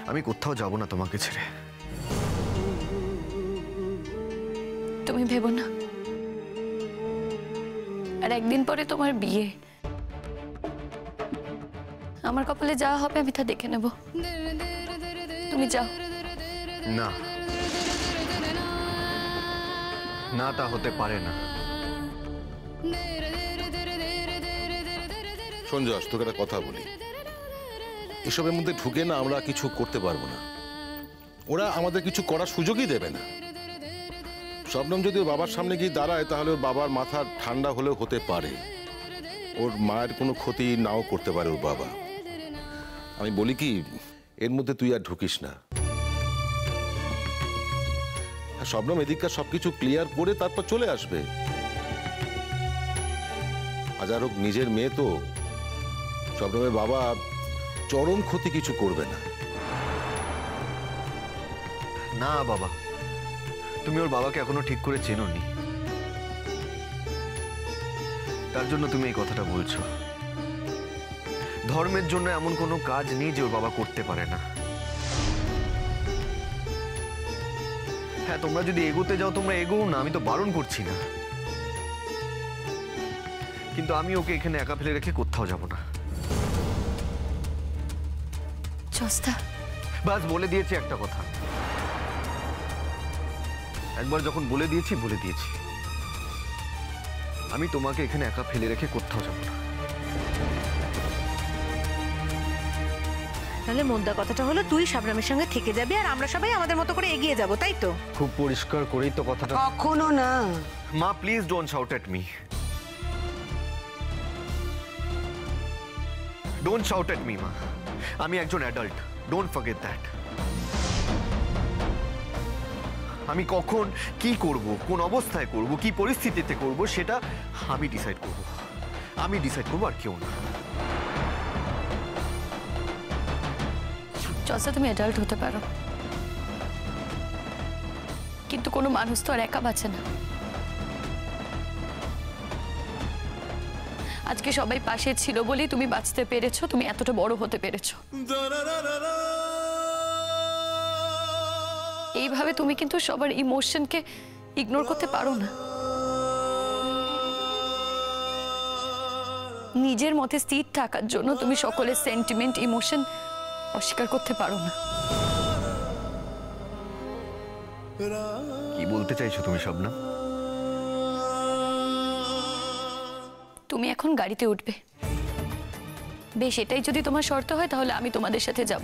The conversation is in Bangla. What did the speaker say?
আমি কোথাও যাব না তোমাকে ছেড়ে। তুমি ভেবো না, আর একদিন পরে তোমার বিয়ে। আমার কপালে যা হবে আমি তা দেখে নেব। তুমি যাও। না না, তা হতে পারে না। শোন যশ, তোকে একটা কথা বলি, এসবের মধ্যে ঢুকে না আমরা কিছু করতে পারবো না। ওরা আমাদের কিছু করার সুযোগই দেবে না। শবনম যদি ওর বাবার সামনে গিয়ে দাঁড়ায় তাহলে ওর বাবার মাথা ঠান্ডা হলেও হতে পারে, ওর মায়ের কোনো ক্ষতি নাও করতে পারে ওর বাবা। আমি বলি কি, এর মধ্যে তুই আর ঢুকিস না। শবনম এদিককার সবকিছু ক্লিয়ার করে তারপর চলে আসবে। হাজার হোক নিজের মেয়ে তো, শবনমের বাবা চরম ক্ষতি কিছু করবে না। না বাবা, তুমি ওর বাবাকে এখনো ঠিক করে চেনোনি, তার জন্য তুমি এই কথাটা বলছো। ধর্মের জন্য এমন কোনো কাজ নেই যে ওর বাবা করতে পারে না। হ্যাঁ, তোমরা যদি এগোতে যাও তোমরা এগোও না, আমি তো বারণ করছি না, কিন্তু আমি ওকে এখানে একা ফেলে রেখে কোথাও যাব না। জস্তা, বাস বলে দিয়েছি একটা কথা, একবার যখন বলে দিয়েছি বলে দিয়েছি। আমি তোমাকে এখানে একা ফেলে রেখে কোথাও যাব না। তাহলে মোদ্দা কথাটা হলো তুই শবনমের সঙ্গে থেকে যাবি আর আমরা সবাই আমাদের মতো করে এগিয়ে যাব, তাই তো? খুব পরিষ্কার করেই তো কথাটা। কখনো না। মা please don't shout at me, don't shout at me মা। আমি একজন অ্যাডাল্ট, ডোন্ট ফরগেট দ্যাট। আমি কখন কি করব, কোন অবস্থায় করব, কি পরিস্থিতিতে করব সেটা আমি ডিসাইড করব। আমি ডিসাইড করব, আর কেউ না। জস্তা, তুমি অ্যাডাল্ট হতে পারো, কিন্তু কোনো মানুষ তো আর একা বাঁচে না। আজকে সবাই পাশে ছিল বলেই তুমি বাঁচতে পেরেছো, তুমি এতটা বড় হতে পেরেছো। এইভাবে তুমি কিন্তু সবার ইমোশনকে ইগনোর করতে পারো না। নিজের মতে স্থির থাকার জন্য তুমি সকলের সেন্টিমেন্ট, ইমোশন অস্বীকার করতে পারো না। কি বলতে চাইছো তুমি শবনম? তুমি এখন গাড়িতে উঠবে। বেশ, এটাই যদি তোমার শর্ত হয় তাহলে আমি তোমাদের সাথে যাব।